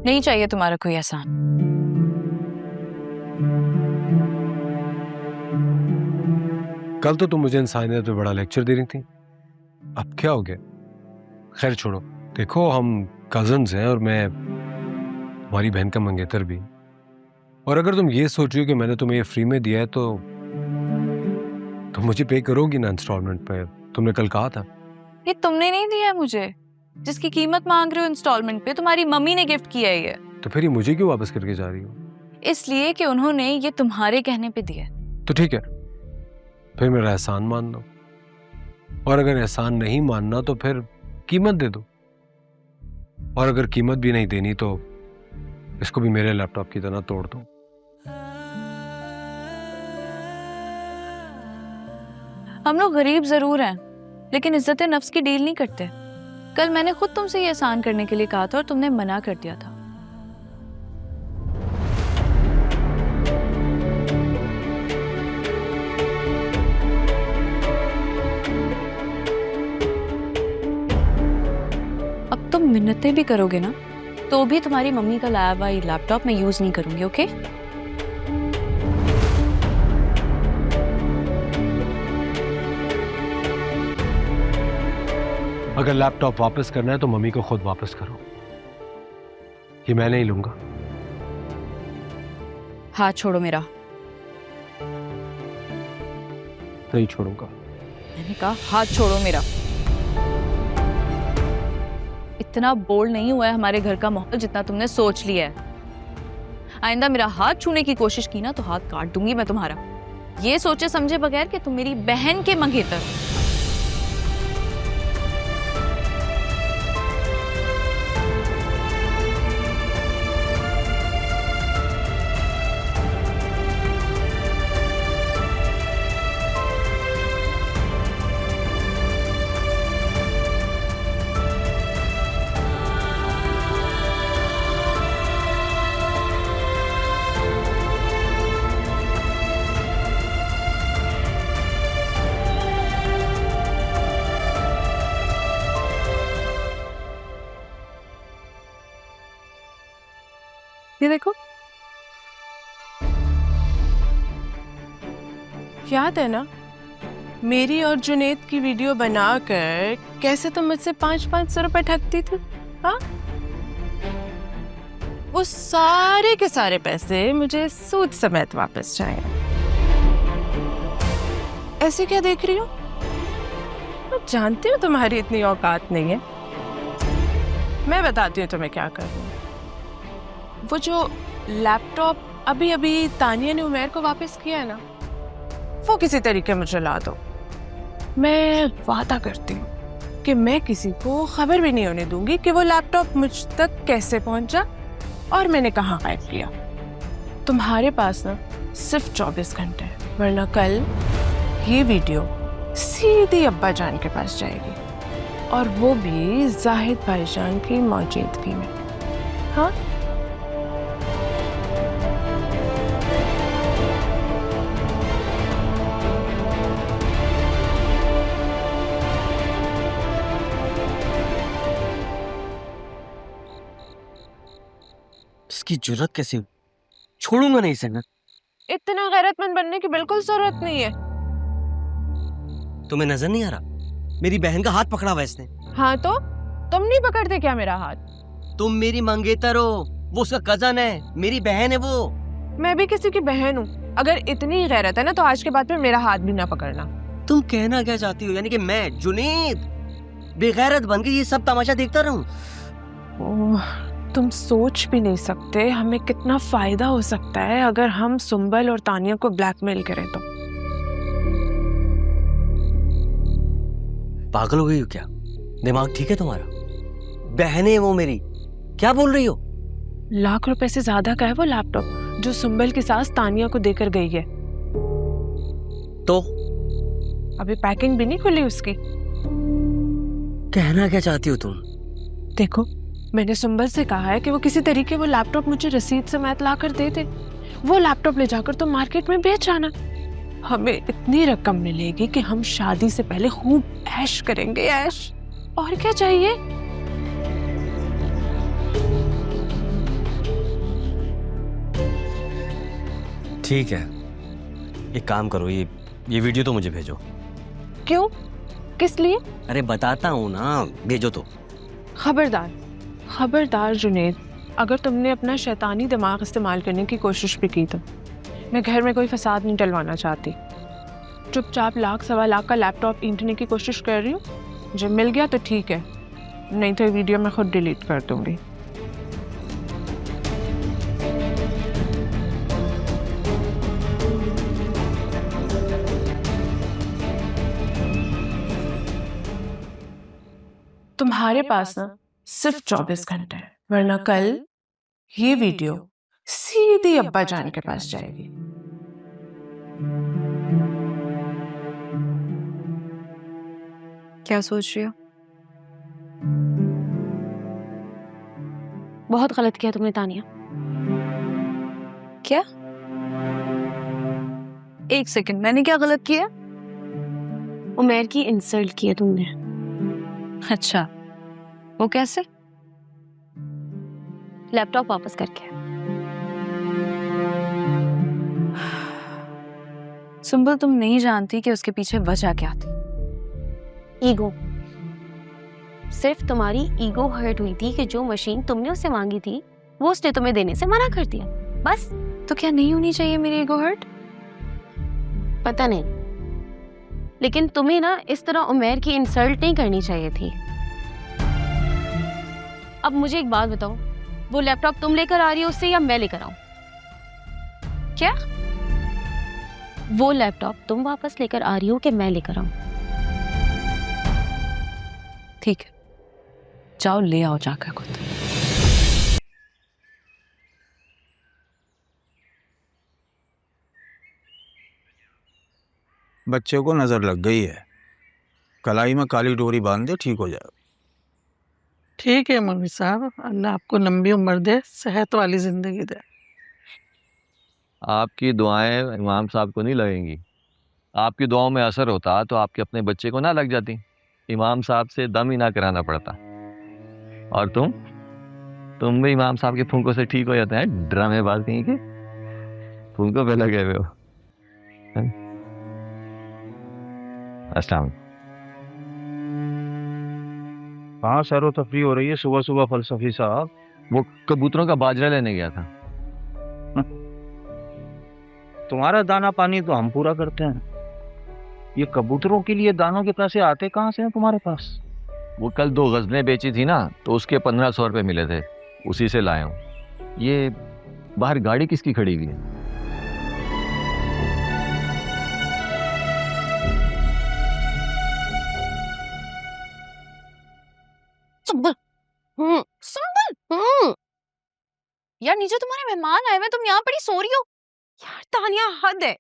नहीं चाहिए तुम्हारा कोई एहसान। कल तो तुम मुझे इंसानियत पे बड़ा लेक्चर दे रही थी, अब क्या हो गया? खैर छोड़ो, देखो हम कजन्स हैं और मैं हमारी बहन का मंगेतर भी। और अगर तुम ये सोच रही हो कि मैंने तुम्हें ये फ्री में दिया है तो मुझे पे करोगी ना इंस्टॉलमेंट पे? तुमने कल कहा था। ये तुमने नहीं दिया मुझे, जिसकी कीमत मांग रहे हो इंस्टॉलमेंट पे तुम्हारी मम्मी ने गिफ्ट किया है ये। तो फिर ये मुझे क्यों वापस करके जा रही हो? इसलिए कि उन्होंने ये तुम्हारे कहने पे दिया। तो ठीक है, फिर मेरा एहसान मान लो, और अगर एहसान नहीं मानना तो फिर कीमत दे दो, और अगर कीमत भी नहीं देनी तो इसको भी मेरे लैपटॉप की तरह तोड़ दो। हम लोग गरीब जरूर हैं, लेकिन इज्जत नफ्स की डील नहीं करते। कल मैंने खुद तुमसे ये एहसान करने के लिए कहा था और तुमने मना कर दिया था। अब तुम मिन्नतें भी करोगे ना तो भी तुम्हारी मम्मी का लाया हुआ ये लैपटॉप मैं यूज नहीं करूंगी, ओके? अगर लैपटॉप वापस करना है तो मम्मी को खुद वापस करो, ये मैं नहीं लूंगा। हाथ छोड़ो मेरा। नहीं छोड़ूंगा। मैंने कहा हाथ छोड़ो मेरा। इतना बोल्ड नहीं हुआ है हमारे घर का माहौल जितना तुमने सोच लिया है। आइंदा मेरा हाथ छूने की कोशिश की ना तो हाथ काट दूंगी मैं तुम्हारा, ये सोचे समझे बगैर कि तुम मेरी बहन के मंगेतर। ये देखो, याद है ना मेरी और जुनेद की वीडियो बनाकर कैसे तुम मुझसे 500-500 रुपए ठगती थी? हाँ, वो सारे के सारे पैसे मुझे सूद समेत वापस चाहिए। ऐसे क्या देख रही हो? मैं जानती हूँ तुम्हारी इतनी औकात नहीं है। मैं बताती हूँ तुम्हें क्या करना है। वो जो लैपटॉप अभी अभी तानिया ने उमैर को वापस किया है ना, वो किसी तरीके मुझे ला दो। मैं वादा करती हूँ कि मैं किसी को खबर भी नहीं होने दूंगी कि वो लैपटॉप मुझ तक कैसे पहुंचा और मैंने कहाँ गायब किया। तुम्हारे पास ना सिर्फ 24 घंटे है, वरना कल ये वीडियो सीधी अब्बा जान के पास जाएगी, और वो भी जाहिद भाईजान की मौजूदगी में। हाँ, इसकी जुर्रत कैसे हुई? छोड़ूंगा नहीं इसे ना। इतना गैरतमंद बनने की बिल्कुल जरूरत नहीं है। तुम्हें नजर नहीं आ रहा मेरी बहन का हाथ पकड़ा हुआ इसने? हाँ तो तुम नहीं पकड़ते क्या मेरा हाथ? तुम मेरी मंगेतर हो, वो उसका कजन है, मेरी बहन है वो। मैं भी किसी की बहन हूँ। अगर इतनी गैरत है ना तो आज के बाद फिर मेरा हाथ भी ना पकड़ना। तुम कहना क्या चाहती हो? यानी कि मैं जुनेद बेगैरत बन के ये सब तमाशा देखता रहूं? तुम सोच भी नहीं सकते हमें कितना फायदा हो सकता है अगर हम सुंबल और तानिया को ब्लैकमेल करें तो। पागल हो गई हो क्या? दिमाग ठीक है तुम्हारा? बहन है वो मेरी, क्या बोल रही हो? लाख रुपए से ज्यादा का है वो लैपटॉप जो सुंबल की सास तानिया को देकर गई है। तो अभी पैकिंग भी नहीं खुली उसकी। कहना क्या चाहती हो तुम? देखो, मैंने सुंबल से कहा है कि वो किसी तरीके वो लैपटॉप मुझे रसीद समेत ला कर दे दे। वो लैपटॉप ले जाकर तो मार्केट में बेच आना। हमें इतनी रकम मिलेगी कि हम शादी से पहले खूब ऐश करेंगे, ऐश। और क्या चाहिए? ठीक है, एक काम करो, ये वीडियो तो मुझे भेजो। क्यों? किस लिए? अरे बताता हूँ ना, भेजो तो। खबरदार, खबरदार जुनेद, अगर तुमने अपना शैतानी दिमाग इस्तेमाल करने की कोशिश भी की तो मैं घर में कोई फसाद नहीं डलवाना चाहती। चुपचाप लाख सवा लाख का लैपटॉप ईंटने की कोशिश कर रही हूँ। जब मिल गया तो ठीक है, नहीं तो ये वीडियो मैं खुद डिलीट कर दूंगी। तुम्हारे पास ना सिर्फ 24 घंटे है, वरना कल ये वीडियो सीधी अब्बा जान के पास जाएगी। क्या सोच रही हो? बहुत गलत किया तुमने तानिया। क्या? एक सेकंड, मैंने क्या गलत किया? उमैर की इंसल्ट की है तुमने। अच्छा, वो कैसे? लैपटॉप वापस करके। सुंबल, तुम नहीं जानती कि उसके पीछे वजह क्या थी। ईगो। सिर्फ तुम्हारी ईगो हर्ट हुई थी कि जो मशीन तुमने उससे मांगी थी वो उसने तुम्हें देने से मना कर दिया, बस। तो क्या नहीं होनी चाहिए मेरी ईगो हर्ट? पता नहीं, लेकिन तुम्हें ना इस तरह उमैर की इंसल्ट नहीं करनी चाहिए थी। अब मुझे एक बात बताओ, वो लैपटॉप तुम लेकर आ रही हो उससे या मैं लेकर आऊं? क्या? वो लैपटॉप तुम वापस लेकर आ रही हो कि मैं लेकर आऊं? ठीक है, जाओ ले आओ जाकर खुद। बच्चे को नजर लग गई है, कलाई में काली डोरी बांध दे, ठीक हो जाएगा। ठीक है मौलवी साहब, अल्लाह आपको लंबी उम्र दे, सेहत वाली जिंदगी दे। आपकी दुआएं इमाम साहब को नहीं लगेंगी। आपकी दुआओं में असर होता तो आपके अपने बच्चे को ना लग जाती, इमाम साहब से दम ही ना कराना पड़ता। और तुम भी इमाम साहब के फूंकों से ठीक हो जाते हैं, ड्रामेबाज कहीं के, फूंकों पे लगे हुए हो। अस्सलाम वालेकुम। कहाँ सैरो तफरी हो रही है सुबह सुबह फलसफी साहब? वो कबूतरों का बाजरा लेने गया था। तुम्हारा दाना पानी तो हम पूरा करते हैं, ये कबूतरों के लिए दानों के पैसे आते कहाँ से हैं तुम्हारे पास? वो कल 2 गज़लें बेची थी ना, तो उसके 1500 रुपये मिले थे, उसी से लाया हूँ। ये बाहर गाड़ी किसकी खड़ी हुई है? सुंबल, सुंबल, यार नीचे तुम्हारे मेहमान आए हुए, तुम यहाँ पड़ी सो रही हो। यार तानिया, हद है।